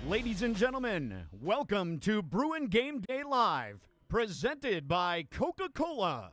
Ladies and gentlemen, welcome to Bruin Gameday Live, presented by Coca-Cola.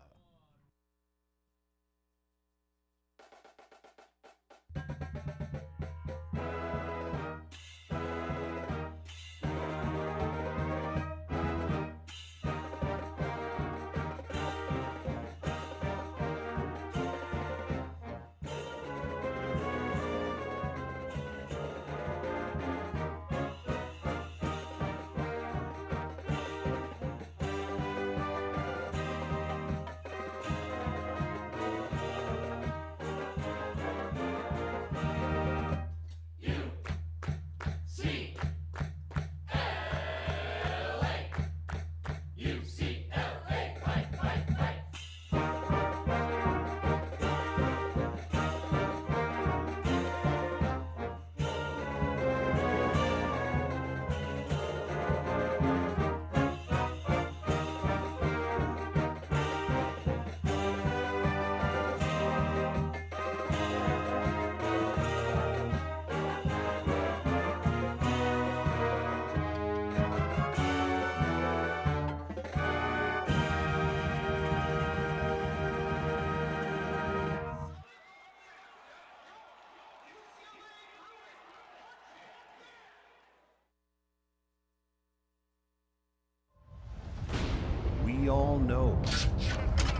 We all know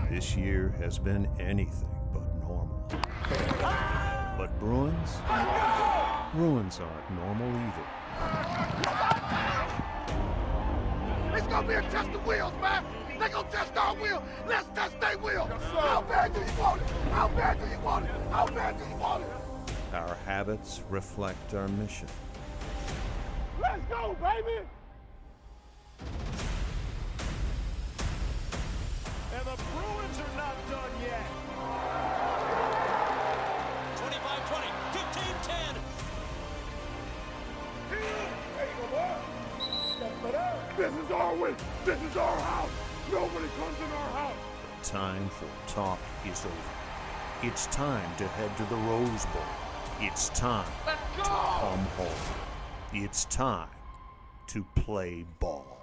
this year has been anything but normal. But Bruins aren't normal either. It's gonna be a test of wheels, man. They gonna test our wheel. Let's test their wheel. How bad do you want it? How bad do you want it? How bad do you want it? Our habits reflect our mission. Let's go, baby! And the Bruins are not done yet. 25-20, 15-10. This is our win. This is our house. Nobody comes in our house. The time for talk is over. It's time to head to the Rose Bowl. It's time to come home. It's time to play ball.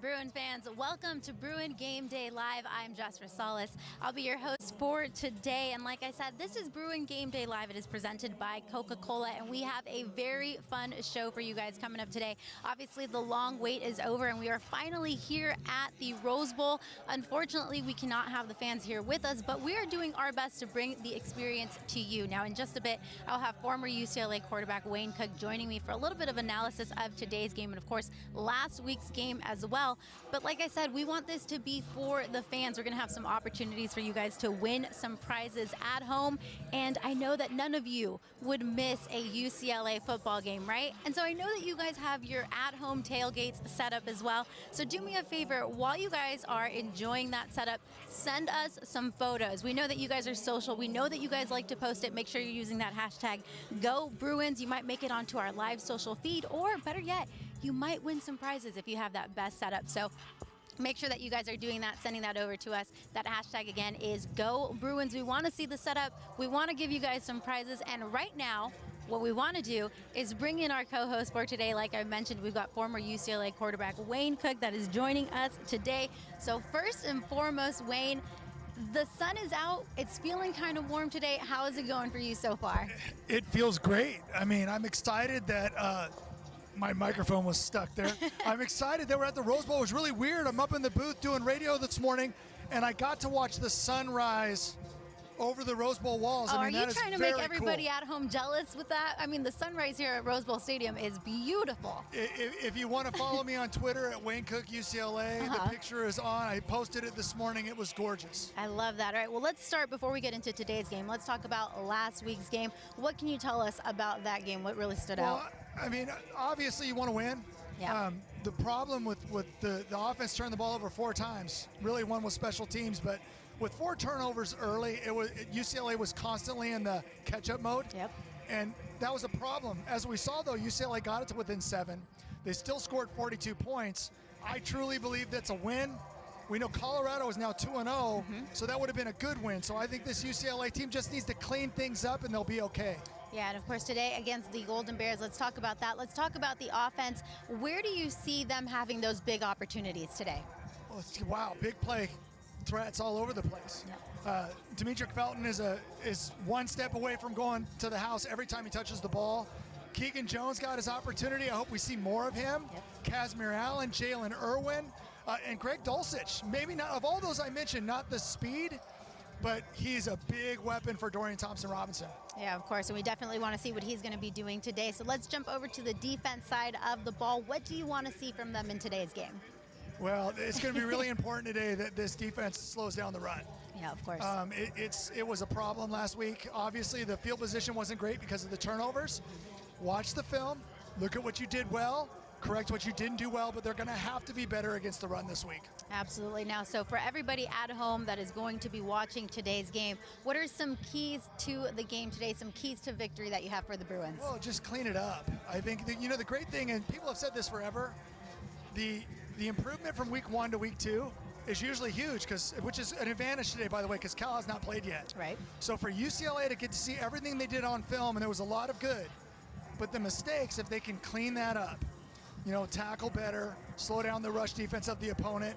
Bruin fans, welcome to Bruin Game Day Live. I'm Jess Rosales. I'll be your host for today. And like I said, this is Bruin Game Day Live. It is presented by Coca-Cola, and we have a very fun show for you guys coming up today. Obviously, the long wait is over, and we are finally here at the Rose Bowl. Unfortunately, we cannot have the fans here with us, but we are doing our best to bring the experience to you. Now, in just a bit, I'll have former UCLA quarterback Wayne Cook joining me for a little bit of analysis of today's game and, of course, last week's game as well. But like I said, we want this to be for the fans. We're going to have some opportunities for you guys to win some prizes at home. And I know that none of you would miss a UCLA football game, right? And so I know that you guys have your at-home tailgates set up as well. So do me a favor, while you guys are enjoying that setup, send us some photos. We know that you guys are social. We know that you guys like to post it. Make sure you're using that hashtag #GoBruins. You might make it onto our live social feed, or better yet, you might win some prizes if you have that best setup. So make sure that you guys are doing that, sending that over to us. That hashtag again is #GoBruins. We want to see the setup. We want to give you guys some prizes. And right now, what we want to do is bring in our co-host for today. Like I mentioned, we've got former UCLA quarterback Wayne Cook that is joining us today. So first and foremost, Wayne, the sun is out. It's feeling kind of warm today. How is it going for you so far? It feels great. I mean, I'm excited that my microphone was stuck there. I'm excited that we're at the Rose Bowl. It was really weird. I'm up in the booth doing radio this morning, and I got to watch the sunrise over the Rose Bowl walls. Oh, I mean, are you trying to make everybody cool. at home jealous with that? I mean, the sunrise here at Rose Bowl Stadium is beautiful. If you want to follow me on Twitter at Wayne Cook UCLA, the picture is on. I posted it this morning. It was gorgeous. I love that. All right, well, let's start before we get into today's game. Let's talk about last week's game. What can you tell us about that game? What really stood out? I mean, obviously you want to win. Yeah. The problem with the offense turned the ball over 4 times. Really, one was special teams, but with 4 turnovers early, UCLA was constantly in the catch-up mode. Yep. And that was a problem. As we saw, though, UCLA got it to within 7. They still scored 42 points. I truly believe that's a win. We know Colorado is now 2-0, so that would have been a good win. So I think this UCLA team just needs to clean things up, and they'll be okay. Yeah, and of course today against the Golden Bears, let's talk about that. Let's talk about the offense. Where do you see them having those big opportunities today? Well, wow, big play threats all over the place. Yeah. Demetric Felton is one step away from going to the house every time he touches the ball. Keegan Jones got his opportunity. I hope we see more of him. Yep. Casimir Allen, Jalen Irwin, and Greg Dulcich. Maybe not, of all those I mentioned, not the speed, but he's a big weapon for Dorian Thompson-Robinson. Yeah, of course, and we definitely want to see what he's going to be doing today. So let's jump over to the defense side of the ball. What do you want to see from them in today's game? Well, it's going to be really important today that this defense slows down the run. Yeah, of course. It was a problem last week. Obviously, the field position wasn't great because of the turnovers. Watch the film, look at what you did well, correct what you didn't do well, but they're going to have to be better against the run this week. Absolutely. Now, so for everybody at home that is going to be watching today's game, what are some keys to the game today, some keys to victory that you have for the Bruins? Well, just clean it up. I think that, the great thing, and people have said this forever, the improvement from week 1 to week 2 is usually huge, which is an advantage today, by the way, because Cal has not played yet. Right. So for UCLA to get to see everything they did on film, and there was a lot of good, but the mistakes, if they can clean that up, tackle better, slow down the rush defense of the opponent,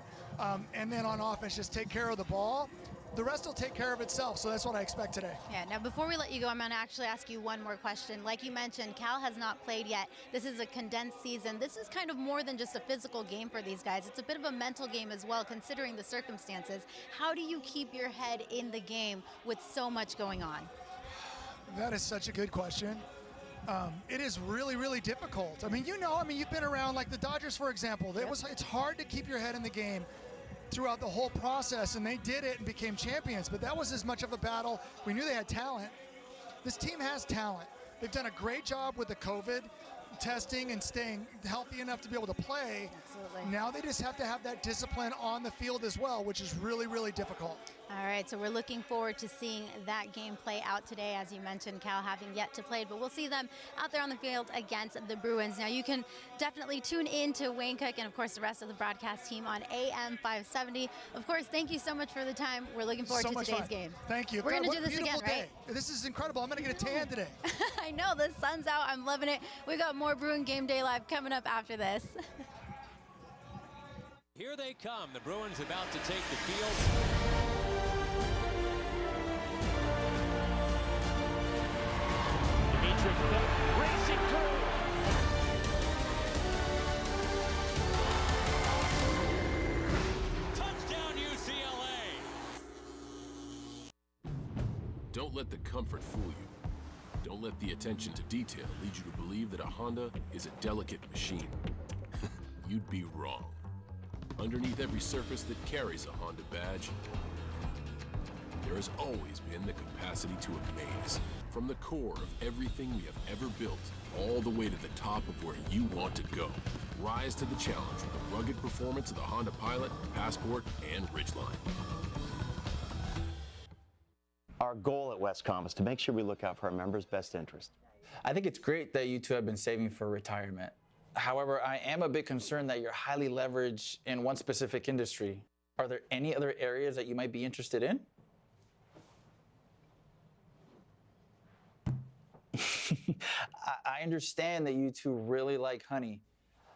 and then on offense, just take care of the ball, the rest will take care of itself. So that's what I expect today. Yeah, now before we let you go, I'm going to actually ask you one more question. Like you mentioned, Cal has not played yet. This is a condensed season. This is kind of more than just a physical game for these guys. It's a bit of a mental game as well, considering the circumstances. How do you keep your head in the game with so much going on? That is such a good question. It is really, really difficult. You've been around, like the Dodgers, for example. Yep. It's hard to keep your head in the game throughout the whole process, and they did it and became champions. But that was as much of a battle. We knew they had talent. This team has talent. They've done a great job with the COVID testing and staying healthy enough to be able to play. Absolutely. Now they just have to have that discipline on the field as well, which is really, really difficult. All right, so we're looking forward to seeing that game play out today. As you mentioned, Cal having yet to play, but we'll see them out there on the field against the Bruins. Now, you can definitely tune in to Wayne Cook and, of course, the rest of the broadcast team on AM 570. Of course, thank you so much for the time. We're looking forward to today's game. Thank you. We're going to do What a this again, beautiful right? day. This is incredible. I'm going to get a tan today. I know, the sun's out. I'm loving it. We got more Bruin Game Day Live coming up after this. Here they come. The Bruins about to take the field. Racing through. Touchdown, UCLA. Don't let the comfort fool you. Don't let the attention to detail lead you to believe that a Honda is a delicate machine. You'd be wrong. Underneath every surface that carries a Honda badge, there has always been the capacity to amaze. From the core of everything we have ever built, all the way to the top of where you want to go. Rise to the challenge with the rugged performance of the Honda Pilot, Passport, and Ridgeline. Our goal at Westcom is to make sure we look out for our members' best interest. I think it's great that you two have been saving for retirement. However, I am a bit concerned that you're highly leveraged in one specific industry. Are there any other areas that you might be interested in? I understand that you two really like honey.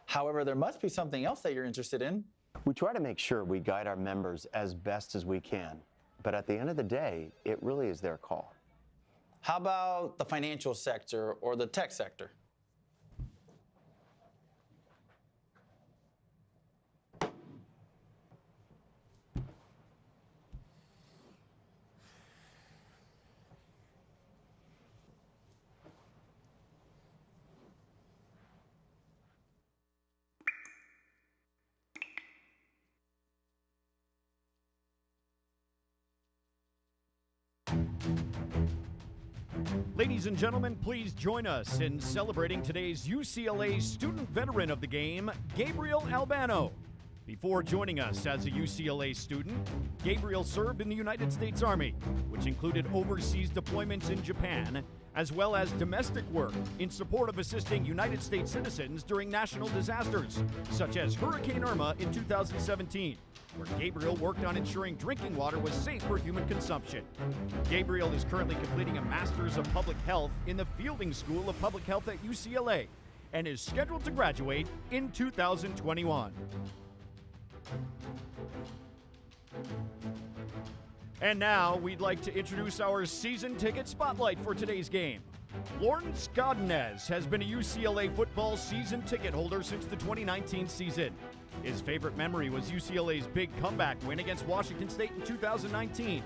However, there must be something else that you're interested in. We try to make sure we guide our members as best as we can, but at the end of the day, it really is their call. How about the financial sector or the tech sector? Ladies and gentlemen, please join us in celebrating today's UCLA Student Veteran of the Game, Gabriel Albano. Before joining us as a UCLA student, Gabriel served in the United States Army, which included overseas deployments in Japan, as well as domestic work in support of assisting United States citizens during national disasters, such as Hurricane Irma in 2017, where Gabriel worked on ensuring drinking water was safe for human consumption. Gabriel is currently completing a Master's of Public Health in the Fielding School of Public Health at UCLA and is scheduled to graduate in 2021. And now, we'd like to introduce our season ticket spotlight for today's game. Lawrence Godinez has been a UCLA football season ticket holder since the 2019 season. His favorite memory was UCLA's big comeback win against Washington State in 2019.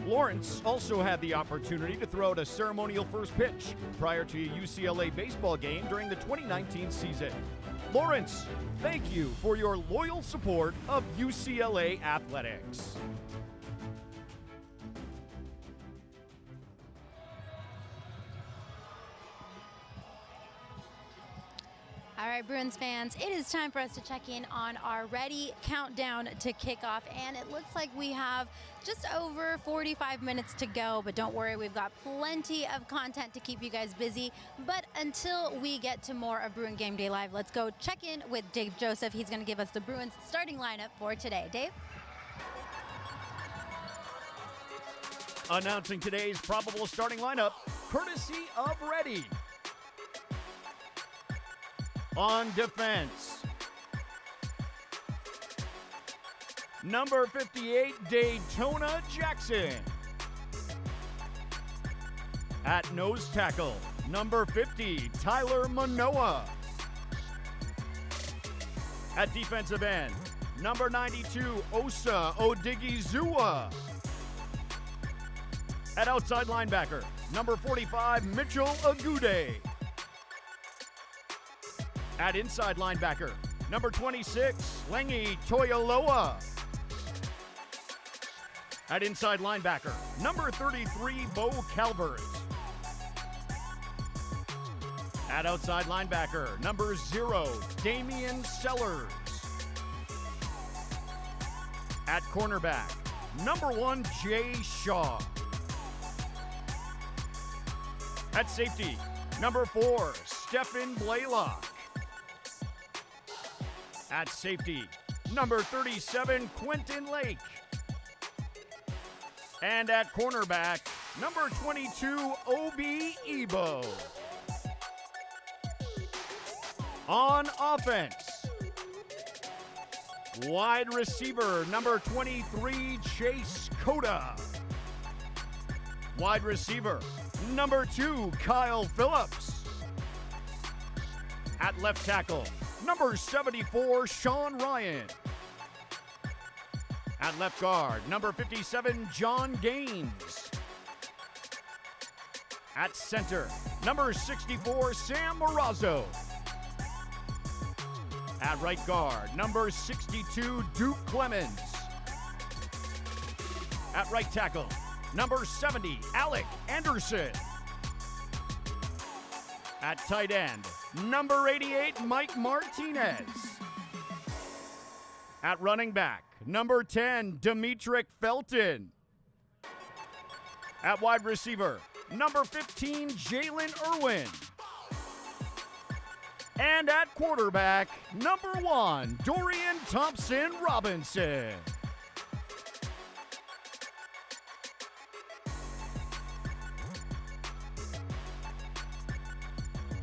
Lawrence also had the opportunity to throw out a ceremonial first pitch prior to a UCLA baseball game during the 2019 season. Lawrence, thank you for your loyal support of UCLA athletics. All right, Bruins fans, it is time for us to check in on our ready countdown to kickoff, and it looks like we have just over 45 minutes to go, but don't worry, we've got plenty of content to keep you guys busy. But until we get to more of Bruin Game Day Live, let's go check in with Dave Joseph. He's going to give us the Bruins starting lineup for today. Dave? Announcing today's probable starting lineup, courtesy of Ready. On defense, number 58, Daytona Jackson. At nose tackle, number 50, Tyler Manoa. At defensive end, number 92, Osa Odigizua. At outside linebacker, number 45, Mitchell Agude. At inside linebacker, number 26, Lengi Toyoloa. At inside linebacker, number 33, Bo Calvert. At outside linebacker, number 0, Damian Sellers. At cornerback, number 1, Jay Shaw. At safety, number 4, Stephen Blaylock. At safety, number 37, Quentin Lake. And at cornerback, number 22, Obi Ebo. On offense, wide receiver, number 23, Chase Cota. Wide receiver, number 2, Kyle Phillips. At left tackle, number 74, Sean Ryan. At left guard, number 57, John Gaines. At center, number 64, Sam Morazzo. At right guard, number 62, Duke Clemens. At right tackle, number 70, Alec Anderson. At tight end, number 88, Mike Martinez. At running back, number 10, Demetric Felton. At wide receiver, number 15, Jalen Irwin. And at quarterback, number 1, Dorian Thompson Robinson.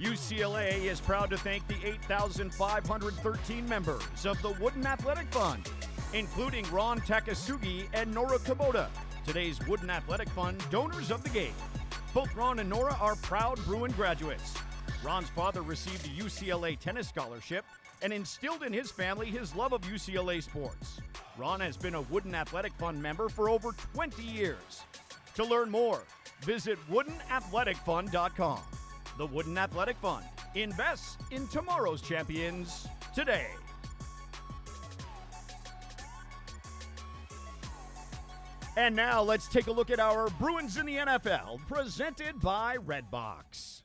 UCLA is proud to thank the 8,513 members of the Wooden Athletic Fund, including Ron Takasugi and Nora Kubota, today's Wooden Athletic Fund donors of the game. Both Ron and Nora are proud Bruin graduates. Ron's father received a UCLA tennis scholarship and instilled in his family his love of UCLA sports. Ron has been a Wooden Athletic Fund member for over 20 years. To learn more, visit woodenathleticfund.com. The Wooden Athletic Fund invests in tomorrow's champions today. And now let's take a look at our Bruins in the NFL, presented by Redbox.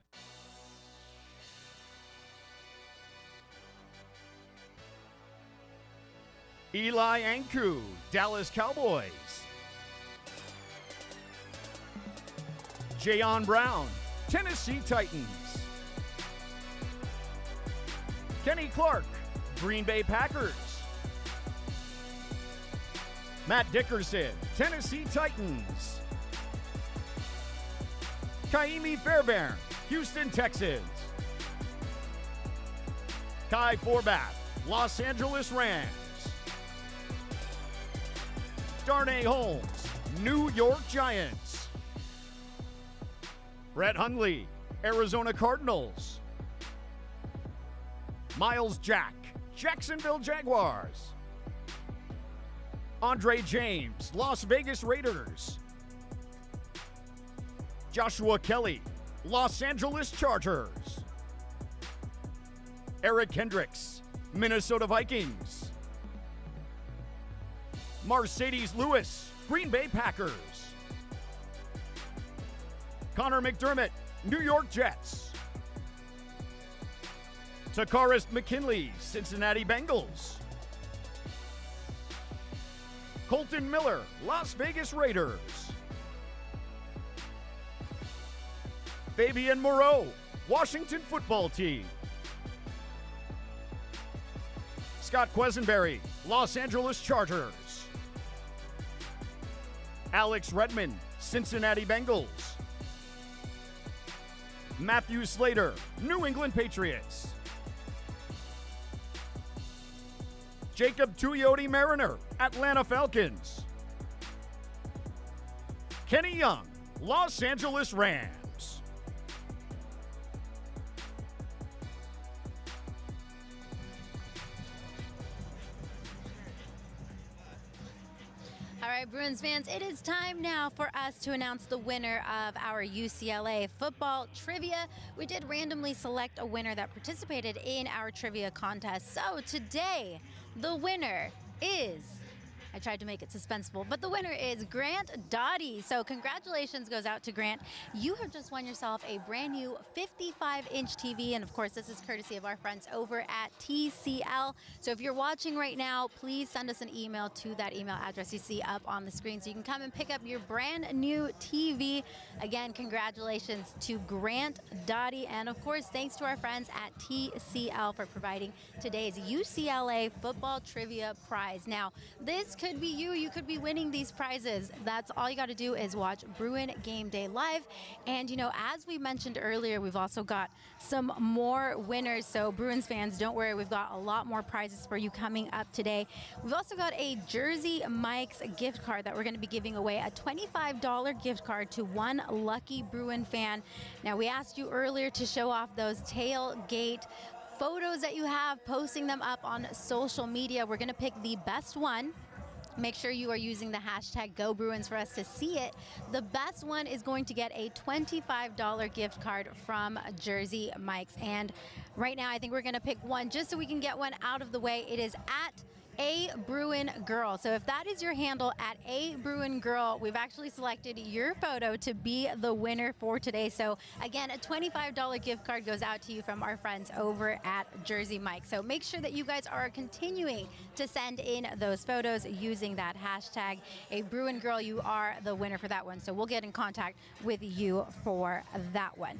Eli Anku, Dallas Cowboys. Jayon Brown, Tennessee Titans. Kenny Clark, Green Bay Packers. Matt Dickerson, Tennessee Titans. Kaimi Fairbairn, Houston Texans. Kai Forbath, Los Angeles Rams. Darnay Holmes, New York Giants. Brett Hundley, Arizona Cardinals. Miles Jack, Jacksonville Jaguars. Andre James, Las Vegas Raiders. Joshua Kelly, Los Angeles Chargers. Eric Hendricks, Minnesota Vikings. Mercedes Lewis, Green Bay Packers. Connor McDermott, New York Jets. Takaris McKinley, Cincinnati Bengals. Colton Miller, Las Vegas Raiders. Fabian Moreau, Washington Football Team. Scott Quesenberry, Los Angeles Chargers. Alex Redmond, Cincinnati Bengals. Matthew Slater, New England Patriots. Jacob Tuioti Mariner, Atlanta Falcons. Kenny Young, Los Angeles Rams. All right, Bruins fans, it is time now for us to announce the winner of our UCLA football trivia. We did randomly select a winner that participated in our trivia contest. So today, the winner is, I tried to make it suspenseful, but the winner is Grant Dottie. So congratulations goes out to Grant. You have just won yourself a brand new 55-inch TV. And of course, this is courtesy of our friends over at TCL. So if you're watching right now, please send us an email to that email address you see up on the screen so you can come and pick up your brand new TV. Again, congratulations to Grant Dottie. And of course, thanks to our friends at TCL for providing today's UCLA football trivia prize. Now, this could be you. You could be winning these prizes. That's all you got to do is watch Bruin Gameday live. And, you know, as we mentioned earlier, we've also got some more winners. So Bruins fans, don't worry. We've got a lot more prizes for you coming up today. We've also got a Jersey Mike's gift card that we're going to be giving away, a $25 gift card to one lucky Bruin fan. Now, we asked you earlier to show off those tailgate photos that you have, posting them up on social media. We're going to pick the best one. Make sure you are using the hashtag GoBruins for us to see it. The best one is going to get a $25 gift card from Jersey Mike's. And right now, I think we're going to pick one just so we can get one out of the way. It is at A Bruin Girl. So if that is your handle, at A Bruin Girl, we've actually selected your photo to be the winner for today. So again, a $25 gift card goes out to you from our friends over at Jersey Mike. So make sure that you guys are continuing to send in those photos using that hashtag A Bruin Girl. You are the winner for that one. So we'll get in contact with you for that one.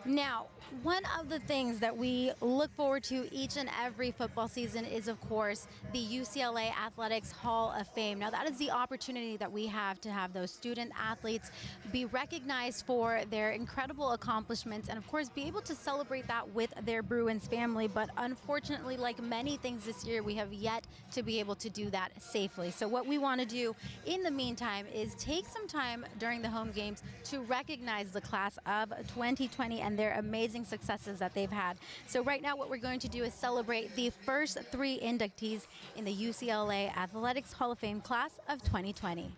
Now, one of the things that we look forward to each and every football season is, of course, the UCLA Athletics Hall of Fame. Now, that is the opportunity that we have to have those student athletes be recognized for their incredible accomplishments and, of course, be able to celebrate that with their Bruins family. But unfortunately, like many things this year, we have yet to be able to do that safely. So what we want to do in the meantime is take some time during the home games to recognize the class of 2020 and their amazing successes that they've had. So right now what we're going to do is celebrate the first 3 inductees in the UCLA Athletics Hall of Fame class of 2020.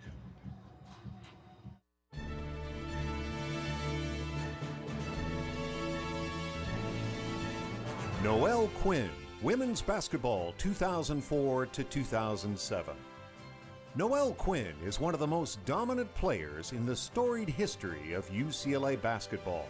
Noelle Quinn, Women's Basketball 2004 to 2007. Noelle Quinn is one of the most dominant players in the storied history of UCLA basketball.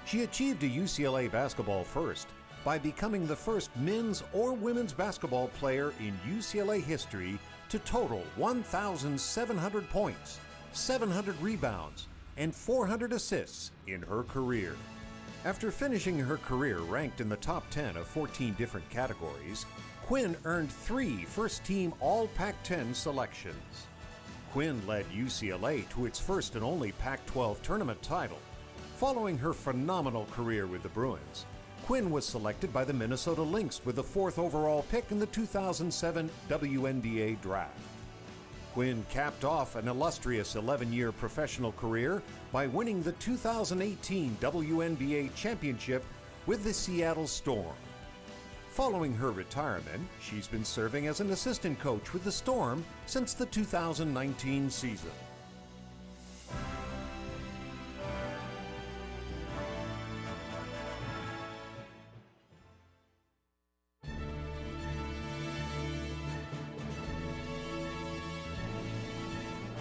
She achieved a UCLA basketball first by becoming the first men's or women's basketball player in UCLA history to total 1,700 points, 700 rebounds, and 400 assists in her career. After finishing her career ranked in the top 10 of 14 different categories, Quinn earned 3 first-team All-Pac-10 selections. Quinn led UCLA to its first and only Pac-12 tournament title. Following her phenomenal career with the Bruins, Quinn was selected by the Minnesota Lynx with the 4th overall pick in the 2007 WNBA draft. Quinn capped off an illustrious 11-year professional career by winning the 2018 WNBA championship with the Seattle Storm. Following her retirement, she's been serving as an assistant coach with the Storm since the 2019 season.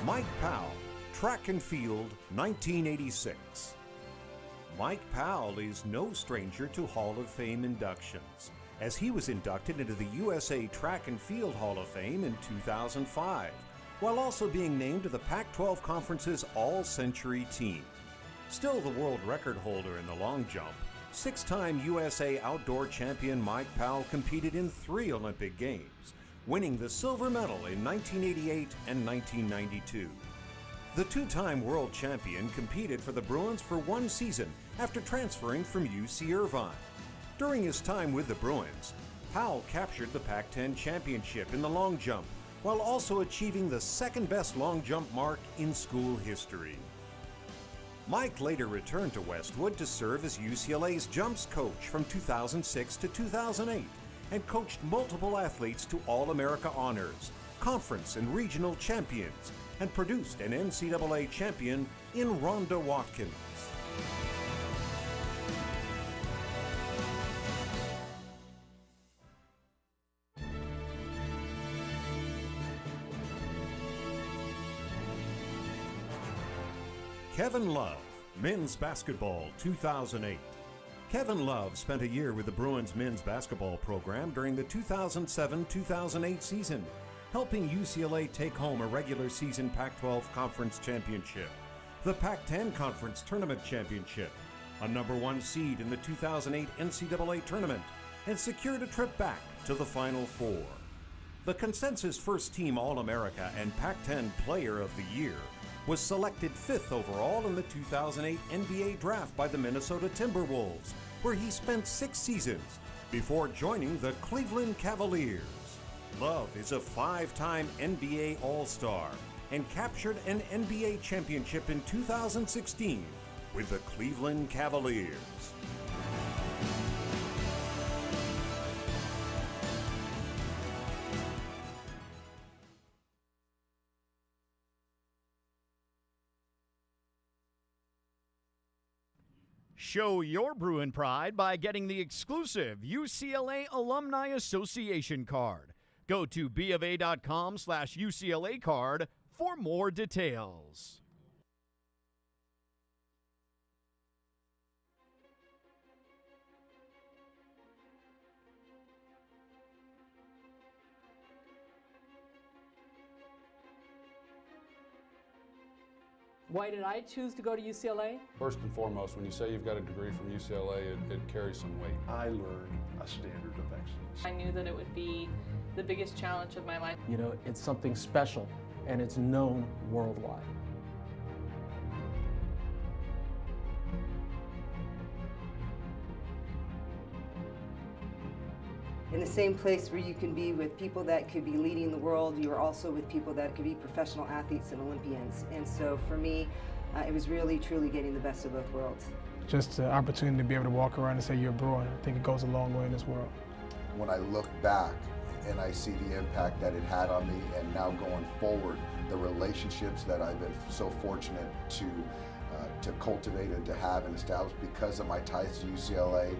Mike Powell, track and field, 1986. Mike Powell is no stranger to Hall of Fame inductions, as he was inducted into the USA Track and Field Hall of Fame in 2005, while also being named to the Pac-12 Conference's All-Century team. Still the world record holder in the long jump, 6-time USA Outdoor Champion Mike Powell competed in 3 Olympic Games, winning the silver medal in 1988 and 1992. The 2-time world champion competed for the Bruins for 1 season after transferring from UC Irvine. During his time with the Bruins, Powell captured the Pac-10 championship in the long jump, while also achieving the second-best long jump mark in school history. Mike later returned to Westwood to serve as UCLA's jumps coach from 2006 to 2008, and coached multiple athletes to All-America honors, conference and regional champions, and produced an NCAA champion in Rhonda Watkins. Kevin Love, men's basketball, 2008. Kevin Love spent a year with the Bruins men's basketball program during the 2007-2008 season, helping UCLA take home a regular season Pac-12 Conference Championship, the Pac-10 Conference Tournament Championship, a number 1 seed in the 2008 NCAA Tournament, and secured a trip back to the Final Four. The consensus first-team All-America and Pac-10 Player of the Year was selected 5th overall in the 2008 NBA Draft by the Minnesota Timberwolves, where he spent 6 seasons before joining the Cleveland Cavaliers. Love is a 5-time NBA All-Star and captured an NBA championship in 2016 with the Cleveland Cavaliers. Show your Bruin pride by getting the exclusive UCLA Alumni Association card. Go to bofa.com/UCLA card for more details. Why did I choose to go to UCLA? First and foremost, when you say you've got a degree from UCLA, it carries some weight. I learned a standard of excellence. I knew that it would be the biggest challenge of my life. You know, it's something special, and it's known worldwide. In the same place where you can be with people that could be leading the world, you are also with people that could be professional athletes and Olympians. And so for me, it was really, truly getting the best of both worlds. Just the opportunity to be able to walk around and say you're a Bruin, I think it goes a long way in this world. When I look back and I see the impact that it had on me, and now going forward, the relationships that I've been so fortunate to cultivate and to have and establish because of my ties to UCLA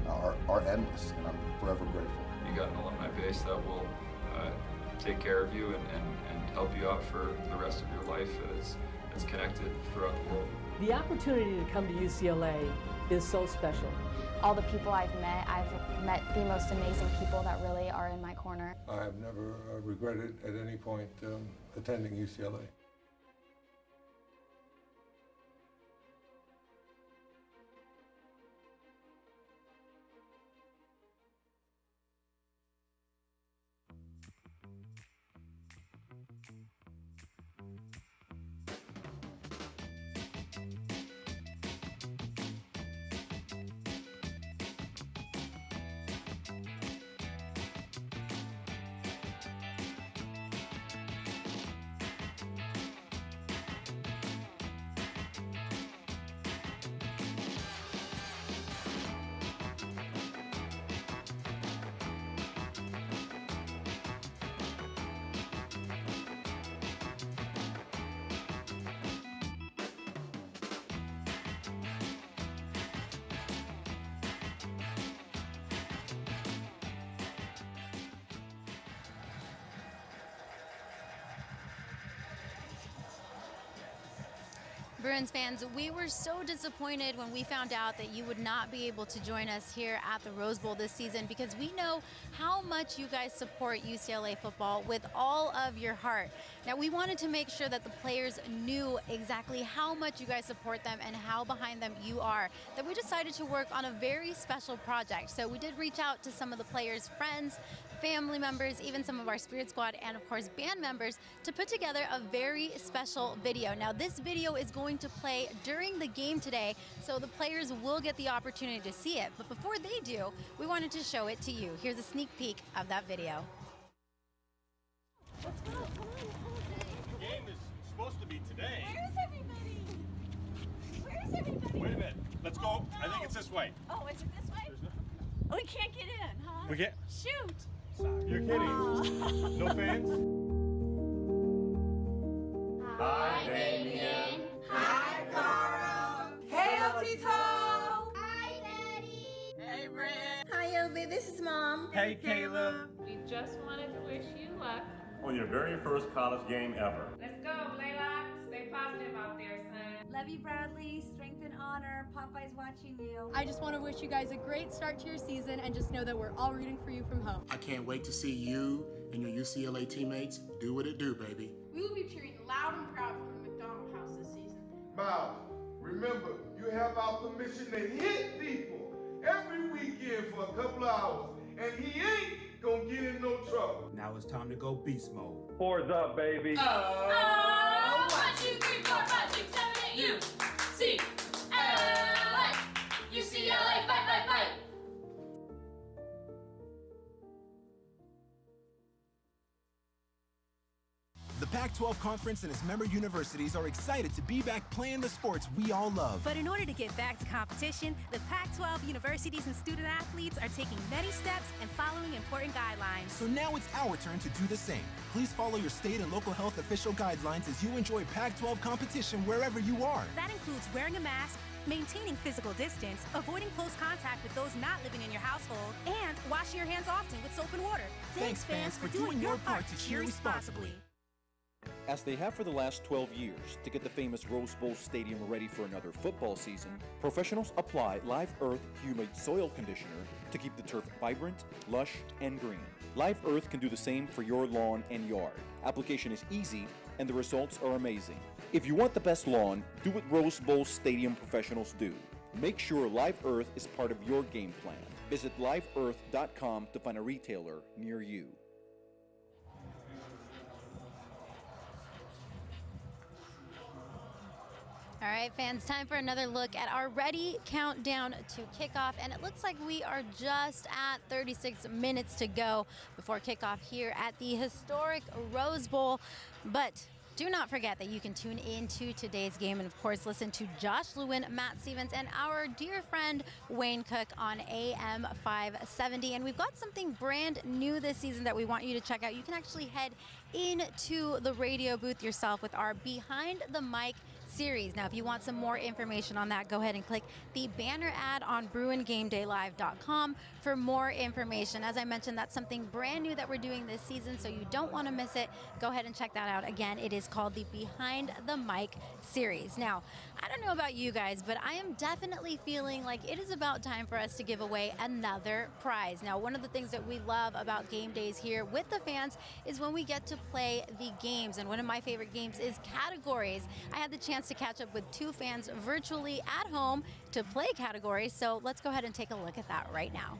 are endless, and I'm forever grateful. You got an alumni base that will take care of you and help you out for the rest of your life. It's connected throughout the world. The opportunity to come to UCLA is so special. all the people I've met the most amazing people that really are in my corner. I have never regretted at any point attending UCLA. Bruins fans, we were so disappointed when we found out that you would not be able to join us here at the Rose Bowl this season, because we know how much you guys support UCLA football with all of your heart. Now, we wanted to make sure that the players knew exactly how much you guys support them and how behind them you are, that we decided to work on a very special project. So we did reach out to some of the players' friends, family members, even some of our Spirit Squad, and of course band members, to put together a very special video. Now, this video is going to play during the game today, so the players will get the opportunity to see it. But before they do, we wanted to show it to you. Here's a sneak peek of that video. Let's go, come on. The game is supposed to be today. Where's everybody? Where's everybody? Wait a minute. Let's go. I think it's this way. Oh, is it this way? Oh, we can't get in, huh? We can't. Shoot. You're kidding. No fans? Hi, Damien. Hi, Carl. Hey, Tito. Hi, Daddy. Hey, Red. Hi, Obi. This is Mom. Hey, Caleb. We just wanted to wish you luck on your very first college game ever. Let's go, Blaylock. Stay positive out there, son. Love you, Bradley. Strength and honor. Popeye's watching you. I just want to wish you guys a great start to your season and just know that we're all rooting for you from home. I can't wait to see you and your UCLA teammates do what it do, baby. We will be cheering loud and proud for the McDonald House this season. Miles, remember, you have our permission to hit people every weekend for a couple of hours, and he ain't gonna get in no trouble. Now it's time to go beast mode. Fours up, baby. Oh, 1, 2, 3, 4, 5, 6, 7, 8, UCLA. UCLA, fight, fight, fight. The Pac-12 Conference and its member universities are excited to be back playing the sports we all love. But in order to get back to competition, the Pac-12 universities and student athletes are taking many steps and following important guidelines. So now it's our turn to do the same. Please follow your state and local health official guidelines as you enjoy Pac-12 competition wherever you are. That includes wearing a mask, maintaining physical distance, avoiding close contact with those not living in your household, and washing your hands often with soap and water. Thanks, fans, for doing your part to cheer responsibly. As they have for the last 12 years to get the famous Rose Bowl Stadium ready for another football season, professionals apply Live Earth Humid Soil Conditioner to keep the turf vibrant, lush, and green. Live Earth can do the same for your lawn and yard. Application is easy, and the results are amazing. If you want the best lawn, do what Rose Bowl Stadium professionals do. Make sure Live Earth is part of your game plan. Visit liveearth.com to find a retailer near you. All right, fans, time for another look at our ready countdown to kickoff. And it looks like we are just at 36 minutes to go before kickoff here at the historic Rose Bowl. But do not forget that you can tune in to today's game and, of course, listen to Josh Lewin, Matt Stevens, and our dear friend Wayne Cook on AM 570. And we've got something brand new this season that we want you to check out. You can actually head into the radio booth yourself with our Behind the Mic series. Now, if you want some more information on that, go ahead and click the banner ad on BruinGameDayLive.com for more information. As I mentioned, that's something brand new that we're doing this season, so you don't want to miss it. Go ahead and check that out. Again, it is called the Behind the Mic series. Now, I don't know about you guys, but I am definitely feeling like it is about time for us to give away another prize. Now, one of the things that we love about game days here with the fans is when we get to play the games, and one of my favorite games is categories. I had the chance to catch up with 2 fans virtually at home to play categories, so let's go ahead and take a look at that right now.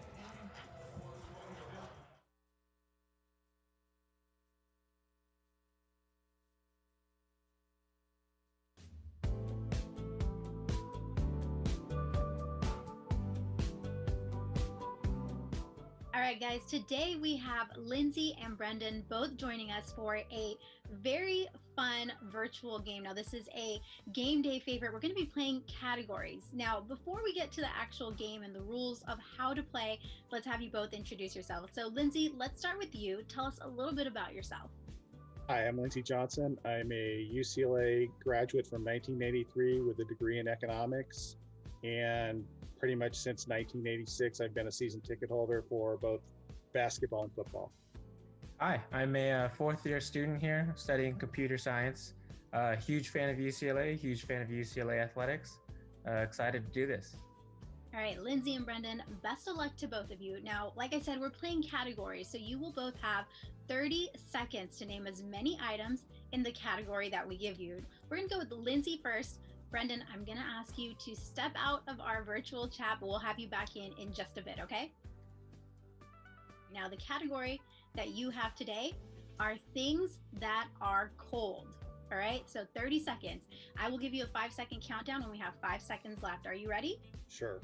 All right, guys, today we have Lindsay and Brendan both joining us for a very fun virtual game. Now, this is a game day favorite. We're going to be playing categories. Now, before we get to the actual game and the rules of how to play, let's have you both introduce yourselves. So, Lindsay, let's start with you. Tell us a little bit about yourself. Hi, I'm Lindsay Johnson. I'm a UCLA graduate from 1983 with a degree in economics. And pretty much since 1986, I've been a season ticket holder for both basketball and football. Hi, I'm a fourth-year student here studying computer science. Huge fan of UCLA, huge fan of UCLA athletics. Excited to do this. All right, Lindsay and Brendan, best of luck to both of you. Now, like I said, we're playing categories, so you will both have 30 seconds to name as many items in the category that we give you. We're gonna go with Lindsay first. Brendan, I'm gonna ask you to step out of our virtual chat, but we'll have you back in just a bit, okay? Now, the category that you have today are things that are cold, all right? So 30 seconds. I will give you a 5-second countdown when we have 5 seconds left. Are you ready? Sure.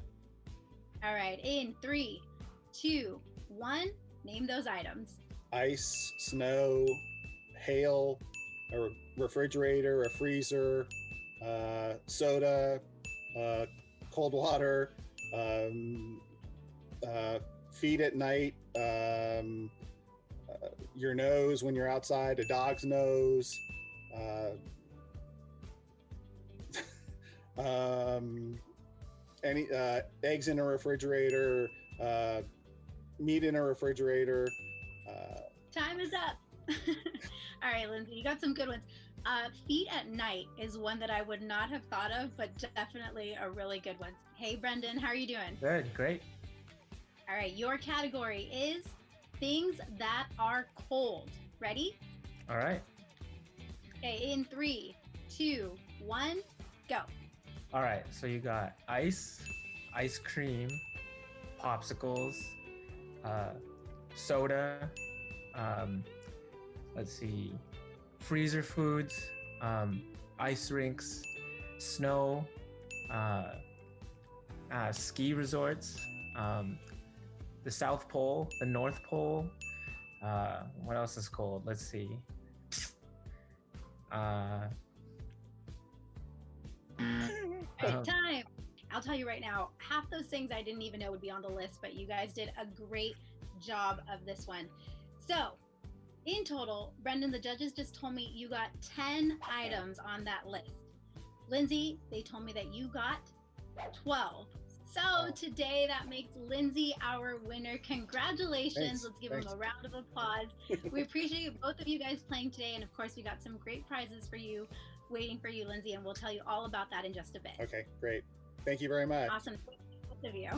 All right, in 3, 2, 1, name those items. Ice, snow, hail, a refrigerator, a freezer, soda, cold water, feet at night, your nose when you're outside, a dog's nose, any eggs in a refrigerator, meat in a refrigerator. Time is up. All right, Lindsay, you got some good ones. Feet at night is one that I would not have thought of, but definitely a really good one. Hey, Brendan, how are you doing? Good, great. All right, your category is things that are cold. Ready? All right. Okay, in 3, 2, 1, go. All right, so you got ice, ice cream, popsicles, soda, let's see, freezer foods, ice rinks, snow, ski resorts, the South Pole, the North Pole. What else is cold? Let's see. Time. I'll tell you right now, half those things I didn't even know would be on the list, but you guys did a great job of this one. So, in total, Brendan, the judges just told me you got 10 items on that list. Lindsay, they told me that you got 12. So today that makes Lindsay our winner. Congratulations. Thanks. Let's give him a round of applause. We appreciate both of you guys playing today. And of course, we got some great prizes for you waiting for you, Lindsay, and we'll tell you all about that in just a bit. Okay, great. Thank you very much. Awesome. Thank you, both of you.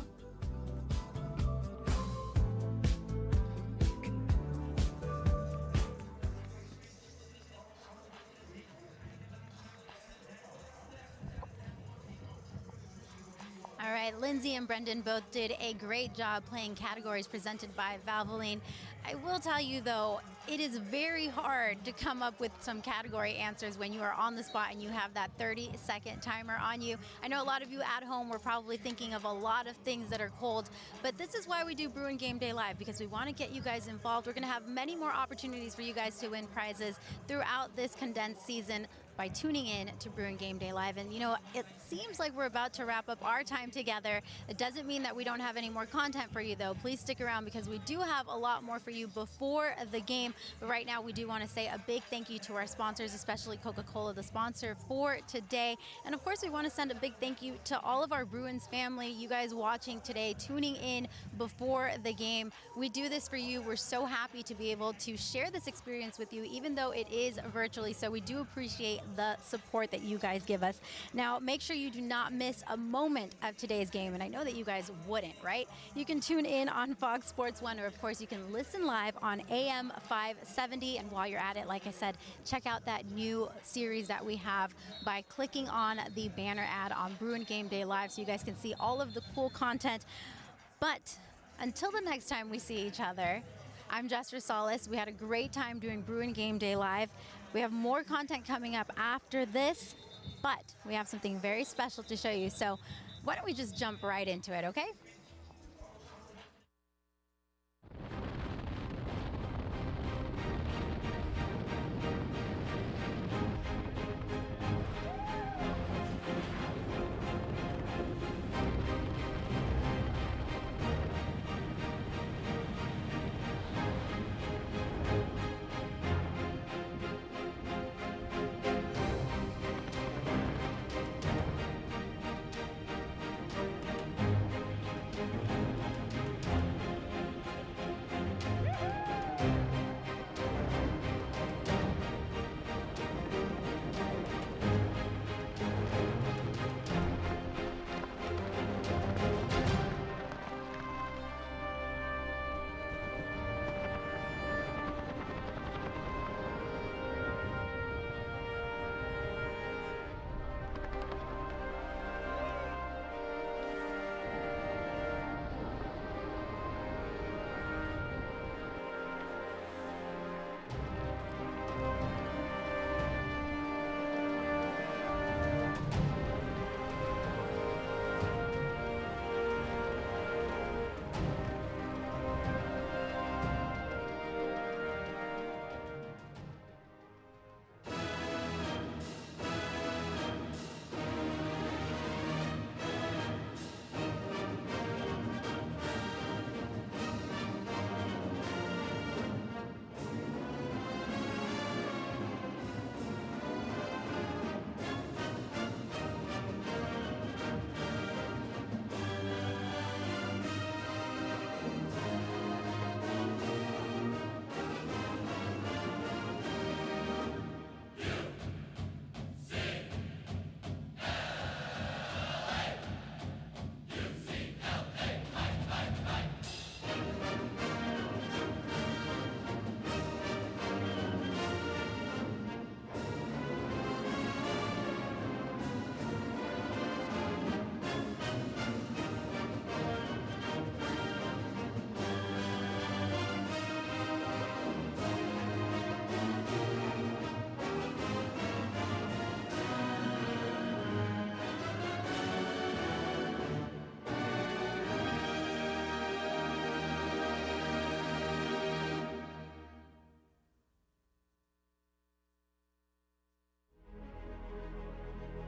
All right, Lindsay and Brendan both did a great job playing categories presented by Valvoline. I will tell you though, it is very hard to come up with some category answers when you are on the spot and you have that 30-second timer on you. I know a lot of you at home were probably thinking of a lot of things that are cold, but this is why we do Bruin Game Day Live, because we want to get you guys involved. We're going to have many more opportunities for you guys to win prizes throughout this condensed season by tuning in to Bruin Game Day Live. And you know, it seems like we're about to wrap up our time together. It doesn't mean that we don't have any more content for you though. Please stick around because we do have a lot more for you before the game. But right now we do want to say a big thank you to our sponsors, especially Coca-Cola, the sponsor for today. And of course we want to send a big thank you to all of our Bruins family, you guys watching today, tuning in before the game. We do this for you. We're so happy to be able to share this experience with you, even though it is virtually. So we do appreciate the support that you guys give us. Now, make sure you do not miss a moment of today's game, and I know that you guys wouldn't, right? You can tune in on Fox Sports 1, or of course you can listen live on AM 570, and while you're at it, like I said, check out that new series that we have by clicking on the banner ad on Bruin Gameday Live so you guys can see all of the cool content. But until the next time we see each other, I'm Jess Rosales. We had a great time doing Bruin Gameday Live. We have more content coming up after this, but we have something very special to show you. So why don't we just jump right into it, okay?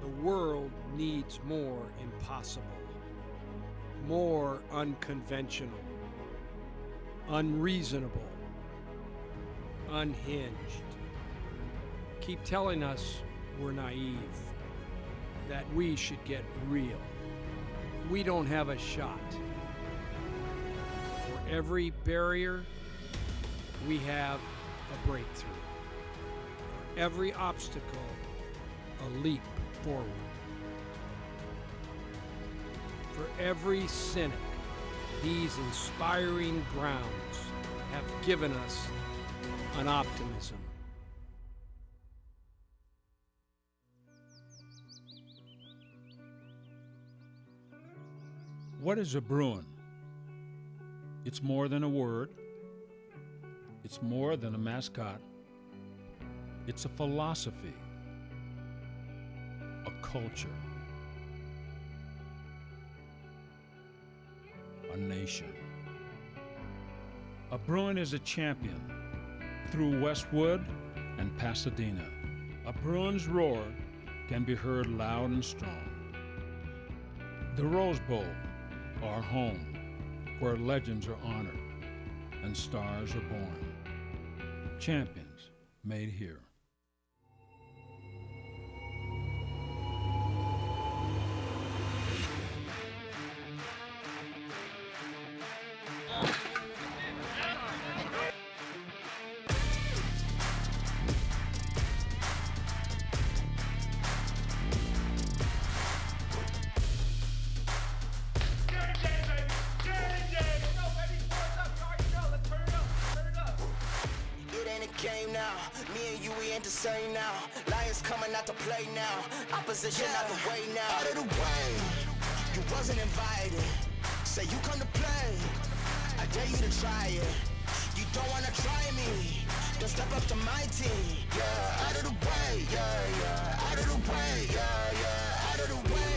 The world needs more impossible, more unconventional, unreasonable, unhinged. Keep telling us we're naive, that we should get real. We don't have a shot. For every barrier, we have a breakthrough. For every obstacle, a leap forward. For every cynic, these inspiring grounds have given us an optimism. What is a Bruin? It's more than a word. It's more than a mascot. It's a philosophy, a culture, a nation. A Bruin is a champion through Westwood and Pasadena. A Bruin's roar can be heard loud and strong. The Rose Bowl, our home, where legends are honored and stars are born. Champions made here. insane now. Lions coming out to play now. Opposition out the way now. Out of the way. You wasn't invited. Say you come to play. I dare you to try it. You don't wanna try me. Don't step up to my team. Yeah, out of the way. Yeah, yeah. Out of the way. Yeah, yeah. Out of the way.